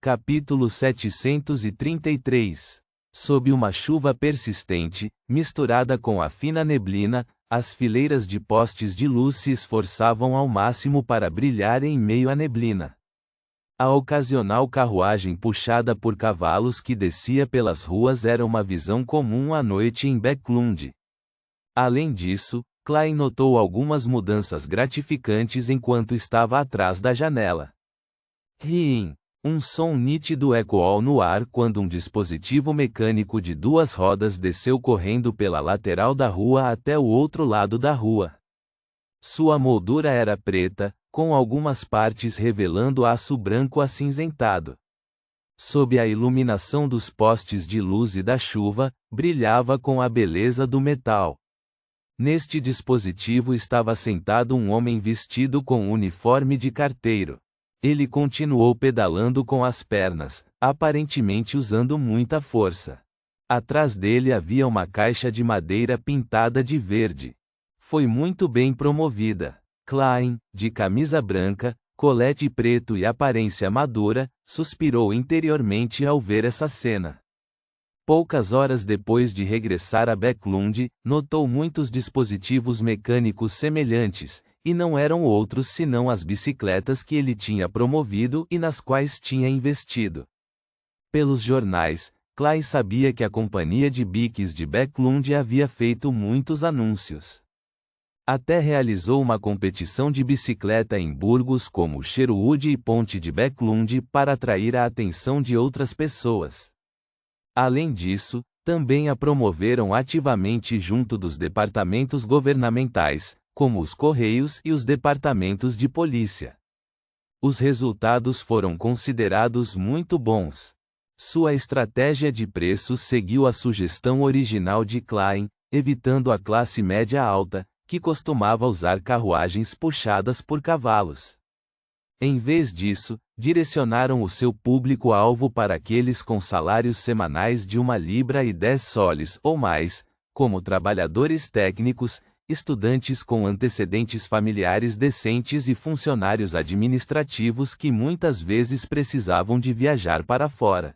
Capítulo 733. Sob uma chuva persistente, misturada com a fina neblina, as fileiras de postes de luz se esforçavam ao máximo para brilhar em meio à neblina. A ocasional carruagem puxada por cavalos que descia pelas ruas era uma visão comum à noite em Bäcklund. Além disso, Klein notou algumas mudanças gratificantes enquanto estava atrás da janela. Riem. Um som nítido ecoou no ar quando um dispositivo mecânico de 2 rodas desceu correndo pela lateral da rua até o outro lado da rua. Sua moldura era preta, com algumas partes revelando aço branco acinzentado. Sob a iluminação dos postes de luz e da chuva, brilhava com a beleza do metal. Neste dispositivo estava sentado um homem vestido com um uniforme de carteiro. Ele continuou pedalando com as pernas, aparentemente usando muita força. Atrás dele havia uma caixa de madeira pintada de verde. Foi muito bem promovida. Klein, de camisa branca, colete preto e aparência madura, suspirou interiormente ao ver essa cena. Poucas horas depois de regressar a Bäcklund, notou muitos dispositivos mecânicos semelhantes, e não eram outros senão as bicicletas que ele tinha promovido e nas quais tinha investido. Pelos jornais, Klein sabia que a companhia de biques de Bäcklund havia feito muitos anúncios. Até realizou uma competição de bicicleta em Burgos como Sherwood e Ponte de Bäcklund para atrair a atenção de outras pessoas. Além disso, também a promoveram ativamente junto dos departamentos governamentais, como os Correios e os departamentos de polícia. Os resultados foram considerados muito bons. Sua estratégia de preços seguiu a sugestão original de Klein, evitando a classe média alta, que costumava usar carruagens puxadas por cavalos. Em vez disso, direcionaram o seu público-alvo para aqueles com salários semanais de 1 libra e 10 soles ou mais, como trabalhadores técnicos, estudantes com antecedentes familiares decentes e funcionários administrativos que muitas vezes precisavam de viajar para fora.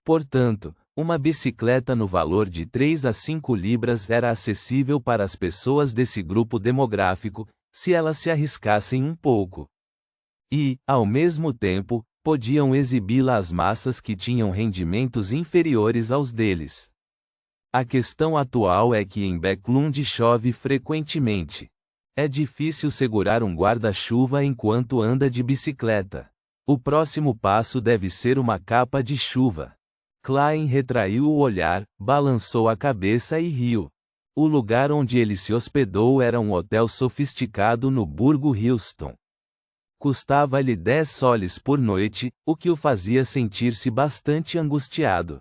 Portanto, uma bicicleta no valor de 3 a 5 libras era acessível para as pessoas desse grupo demográfico, se elas se arriscassem um pouco. E, ao mesmo tempo, podiam exibi-la às massas que tinham rendimentos inferiores aos deles. A questão atual é que em Bäcklund chove frequentemente. É difícil segurar um guarda-chuva enquanto anda de bicicleta. O próximo passo deve ser uma capa de chuva. Klein retraiu o olhar, balançou a cabeça e riu. O lugar onde ele se hospedou era um hotel sofisticado no Burgo Houston. Custava-lhe 10 soles por noite, o que o fazia sentir-se bastante angustiado.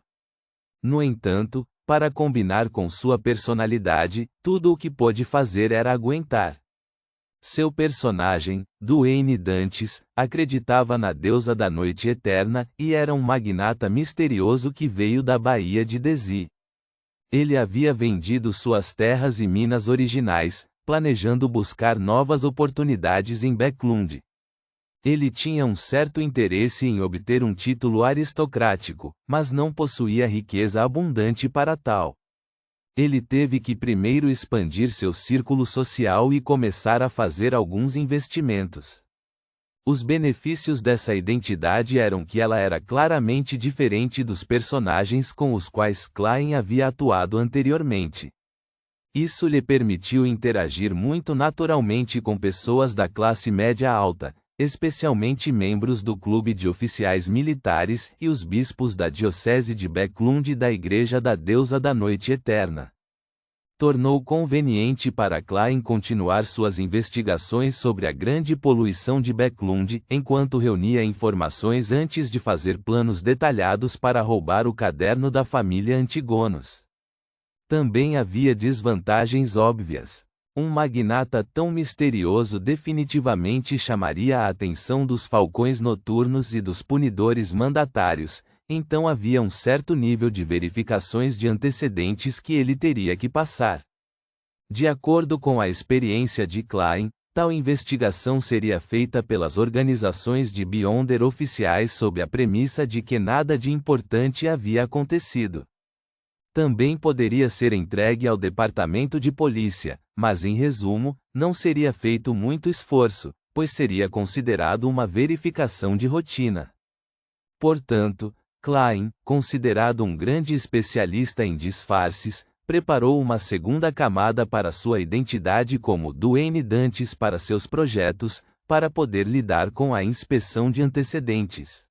No entanto, para combinar com sua personalidade, tudo o que pôde fazer era aguentar. Seu personagem, Duane Dantes, acreditava na deusa da noite eterna e era um magnata misterioso que veio da Baía de Desi. Ele havia vendido suas terras e minas originais, planejando buscar novas oportunidades em Bäcklund. Ele tinha um certo interesse em obter um título aristocrático, mas não possuía riqueza abundante para tal. Ele teve que primeiro expandir seu círculo social e começar a fazer alguns investimentos. Os benefícios dessa identidade eram que ela era claramente diferente dos personagens com os quais Klein havia atuado anteriormente. Isso lhe permitiu interagir muito naturalmente com pessoas da classe média alta, especialmente membros do Clube de Oficiais Militares e os bispos da Diocese de Bäcklund e da Igreja da Deusa da Noite Eterna. Tornou conveniente para Klein continuar suas investigações sobre a grande poluição de Bäcklund, enquanto reunia informações antes de fazer planos detalhados para roubar o caderno da família Antigonos. Também havia desvantagens óbvias. Um magnata tão misterioso definitivamente chamaria a atenção dos falcões noturnos e dos punidores mandatários, então havia um certo nível de verificações de antecedentes que ele teria que passar. De acordo com a experiência de Klein, Tal investigação seria feita pelas organizações de Beyonder oficiais sob a premissa de que nada de importante havia acontecido. Também poderia ser entregue ao departamento de polícia, mas em resumo, não seria feito muito esforço, pois seria considerado uma verificação de rotina. Portanto, Klein, considerado um grande especialista em disfarces, preparou uma segunda camada para sua identidade como Duane Dantes para seus projetos, para poder lidar com a inspeção de antecedentes.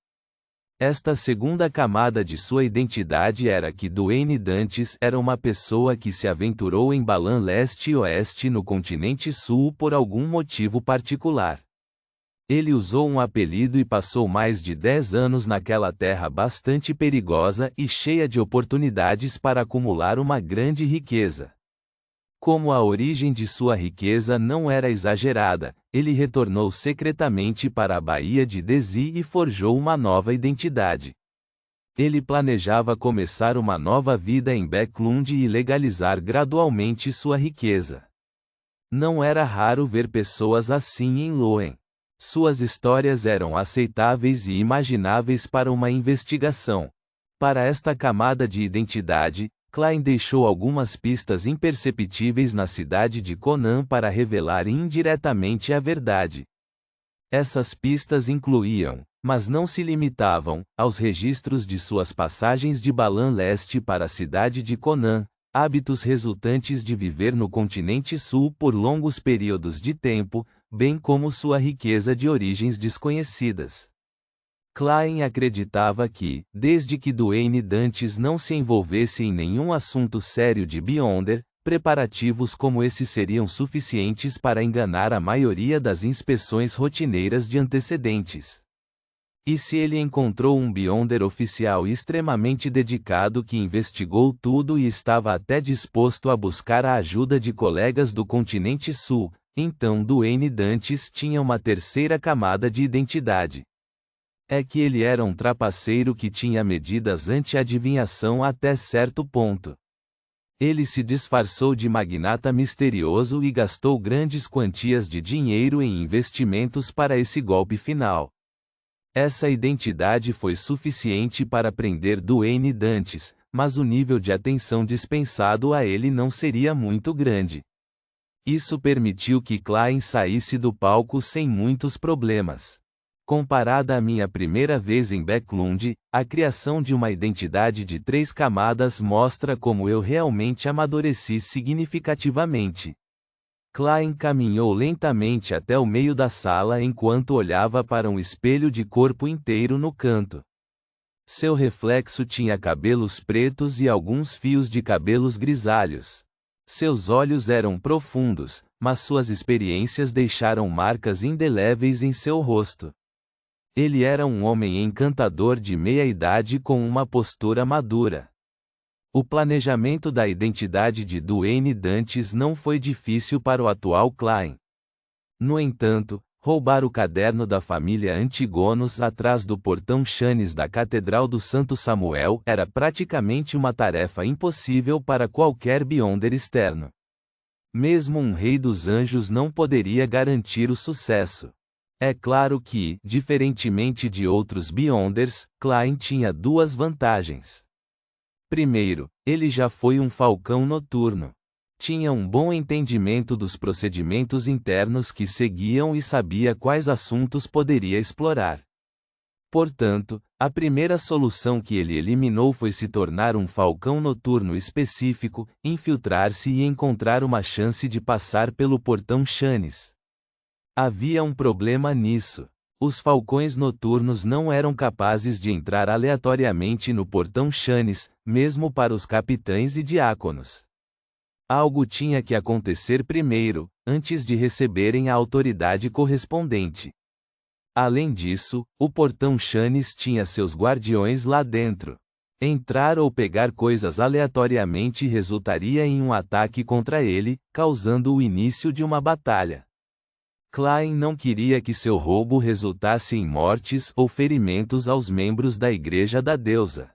Esta segunda camada de sua identidade era que Duane Dantes era uma pessoa que se aventurou em Balan Leste e Oeste no continente Sul por algum motivo particular. Ele usou um apelido e passou mais de 10 anos naquela terra bastante perigosa e cheia de oportunidades para acumular uma grande riqueza. Como a origem de sua riqueza não era exagerada, ele retornou secretamente para a Baía de Desi e forjou uma nova identidade. Ele planejava começar uma nova vida em Backlund e legalizar gradualmente sua riqueza. Não era raro ver pessoas assim em Loen. Suas histórias eram aceitáveis e imagináveis para uma investigação. Para esta camada de identidade, Klein deixou algumas pistas imperceptíveis na cidade de Conan para revelar indiretamente a verdade. Essas pistas incluíam, mas não se limitavam, aos registros de suas passagens de Balan Leste para a cidade de Conan, hábitos resultantes de viver no continente Sul por longos períodos de tempo, bem como sua riqueza de origens desconhecidas. Klein acreditava que, desde que Duane Dantes não se envolvesse em nenhum assunto sério de Beyonder, preparativos como esse seriam suficientes para enganar a maioria das inspeções rotineiras de antecedentes. E se ele encontrou um Beyonder oficial extremamente dedicado que investigou tudo e estava até disposto a buscar a ajuda de colegas do continente Sul, então Duane Dantes tinha uma terceira camada de identidade. É que ele era um trapaceiro que tinha medidas anti-adivinhação até certo ponto. Ele se disfarçou de magnata misterioso e gastou grandes quantias de dinheiro em investimentos para esse golpe final. Essa identidade foi suficiente para prender Duane Dantes, mas o nível de atenção dispensado a ele não seria muito grande. Isso permitiu que Klein saísse do palco sem muitos problemas. Comparada à minha primeira vez em Backlund, a criação de uma identidade de 3 camadas mostra como eu realmente amadureci significativamente. Klein caminhou lentamente até o meio da sala enquanto olhava para um espelho de corpo inteiro no canto. Seu reflexo tinha cabelos pretos e alguns fios de cabelos grisalhos. Seus olhos eram profundos, mas suas experiências deixaram marcas indeléveis em seu rosto. Ele era um homem encantador de meia-idade com uma postura madura. O planejamento da identidade de Duane Dantes não foi difícil para o atual Klein. No entanto, roubar o caderno da família Antigonos atrás do portão Chanes da Catedral do Santo Samuel era praticamente uma tarefa impossível para qualquer Beyonder externo. Mesmo um rei dos anjos não poderia garantir o sucesso. É claro que, diferentemente de outros Beyonders, Klein tinha 2 vantagens. Primeiro, ele já foi um falcão noturno. Tinha um bom entendimento dos procedimentos internos que seguiam e sabia quais assuntos poderia explorar. Portanto, a primeira solução que ele eliminou foi se tornar um falcão noturno específico, infiltrar-se e encontrar uma chance de passar pelo portão Chanes. Havia um problema nisso. Os falcões noturnos não eram capazes de entrar aleatoriamente no portão Chanes, mesmo para os capitães e diáconos. Algo tinha que acontecer primeiro, antes de receberem a autoridade correspondente. Além disso, o portão Chanes tinha seus guardiões lá dentro. Entrar ou pegar coisas aleatoriamente resultaria em um ataque contra ele, causando o início de uma batalha. Klein não queria que seu roubo resultasse em mortes ou ferimentos aos membros da Igreja da Deusa.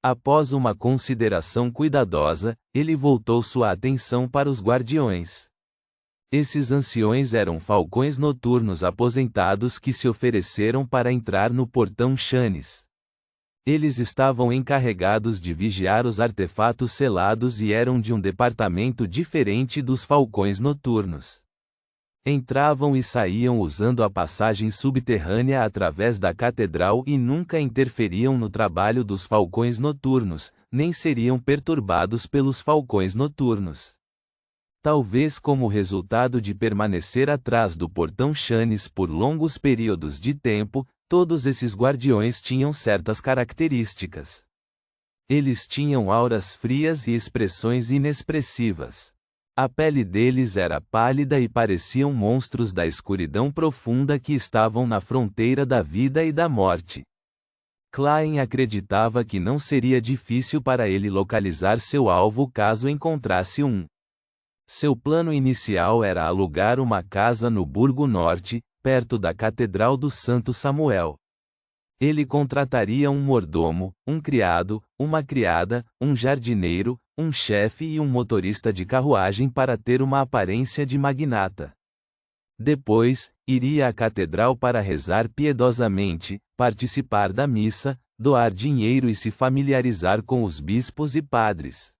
Após uma consideração cuidadosa, ele voltou sua atenção para os guardiões. Esses anciões eram falcões noturnos aposentados que se ofereceram para entrar no portão Chanes. Eles estavam encarregados de vigiar os artefatos selados e eram de um departamento diferente dos falcões noturnos. Entravam e saíam usando a passagem subterrânea através da catedral e nunca interferiam no trabalho dos falcões noturnos, nem seriam perturbados pelos falcões noturnos. Talvez como resultado de permanecer atrás do portão Chanes por longos períodos de tempo, todos esses guardiões tinham certas características. Eles tinham auras frias e expressões inexpressivas. A pele deles era pálida e pareciam monstros da escuridão profunda que estavam na fronteira da vida e da morte. Klein acreditava que não seria difícil para ele localizar seu alvo caso encontrasse um. Seu plano inicial era alugar uma casa no Burgo Norte, perto da Catedral do Santo Samuel. Ele contrataria um mordomo, um criado, uma criada, um jardineiro, um chefe e um motorista de carruagem para ter uma aparência de magnata. Depois, iria à catedral para rezar piedosamente, participar da missa, doar dinheiro e se familiarizar com os bispos e padres.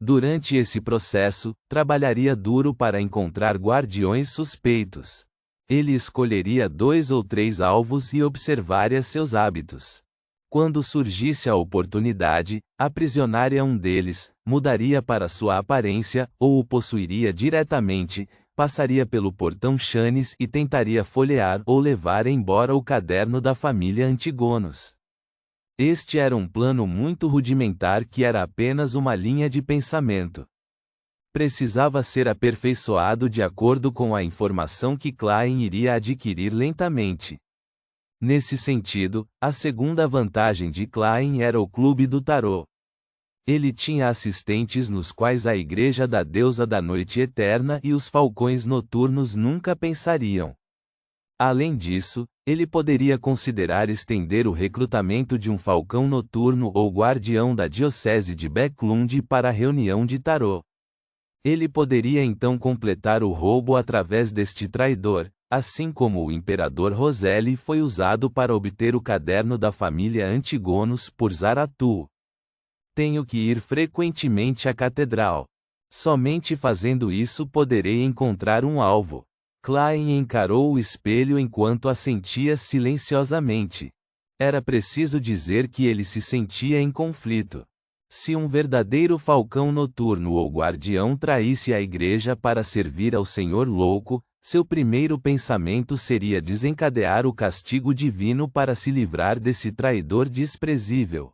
Durante esse processo, trabalharia duro para encontrar guardiões suspeitos. Ele escolheria 2 ou 3 alvos e observaria seus hábitos. Quando surgisse a oportunidade, aprisionaria um deles, mudaria para sua aparência, ou o possuiria diretamente, passaria pelo portão Chanes e tentaria folhear ou levar embora o caderno da família Antigonos. Este era um plano muito rudimentar que era apenas uma linha de pensamento. Precisava ser aperfeiçoado de acordo com a informação que Klein iria adquirir lentamente. Nesse sentido, a segunda vantagem de Klein era o Clube do Tarô. Ele tinha assistentes nos quais a Igreja da Deusa da Noite Eterna e os falcões noturnos nunca pensariam. Além disso, ele poderia considerar estender o recrutamento de um falcão noturno ou guardião da Diocese de Backlund para a reunião de tarô. Ele poderia então completar o roubo através deste traidor, assim como o Imperador Roselli foi usado para obter o caderno da família Antigonos por Zaratu. Tenho que ir frequentemente à catedral. Somente fazendo isso poderei encontrar um alvo. Klein encarou o espelho enquanto assentia silenciosamente. Era preciso dizer que ele se sentia em conflito. Se um verdadeiro falcão noturno ou guardião traísse a igreja para servir ao Senhor louco, seu primeiro pensamento seria desencadear o castigo divino para se livrar desse traidor desprezível.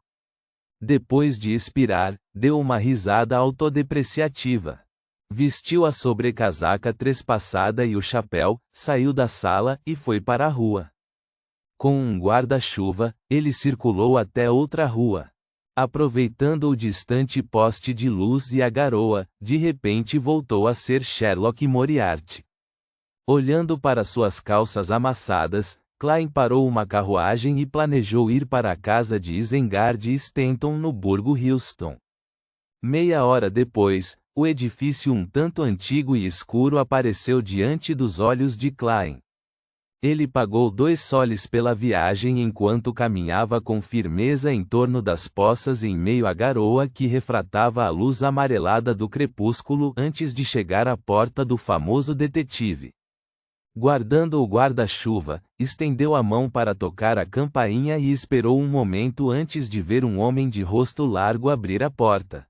Depois de expirar, deu uma risada autodepreciativa. Vestiu a sobrecasaca trespassada e o chapéu, saiu da sala e foi para a rua. Com um guarda-chuva, ele circulou até outra rua. Aproveitando o distante poste de luz e a garoa, de repente voltou a ser Sherlock Moriarty. Olhando para suas calças amassadas, Klein parou uma carruagem e planejou ir para a casa de Isengard Stanton no Burgo Houston. Meia hora depois, o edifício um tanto antigo e escuro apareceu diante dos olhos de Klein. Ele pagou 2 soles pela viagem enquanto caminhava com firmeza em torno das poças em meio à garoa que refratava a luz amarelada do crepúsculo antes de chegar à porta do famoso detetive. Guardando o guarda-chuva, estendeu a mão para tocar a campainha e esperou um momento antes de ver um homem de rosto largo abrir a porta.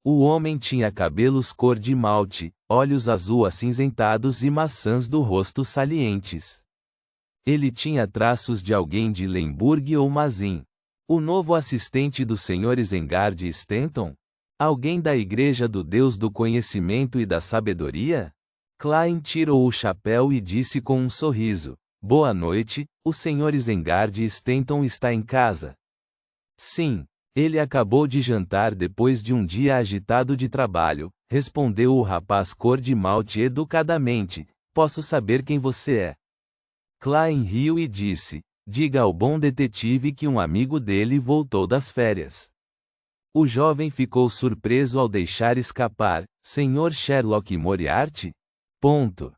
O homem tinha cabelos cor de malte, olhos azul acinzentados e maçãs do rosto salientes. Ele tinha traços de alguém de Lemburg ou Mazin. O novo assistente do Sr. Isengard Stanton? Alguém da Igreja do Deus do Conhecimento e da Sabedoria? Klein tirou o chapéu e disse com um sorriso: "Boa noite, o Sr. Isengard Stanton está em casa?" "Sim. Ele acabou de jantar depois de um dia agitado de trabalho", respondeu o rapaz cor de malte educadamente. "Posso saber quem você é?" Klein riu e disse: "Diga ao bom detetive que um amigo dele voltou das férias." O jovem ficou surpreso ao deixar escapar: "Sr. Sherlock Moriarty?" Ponto.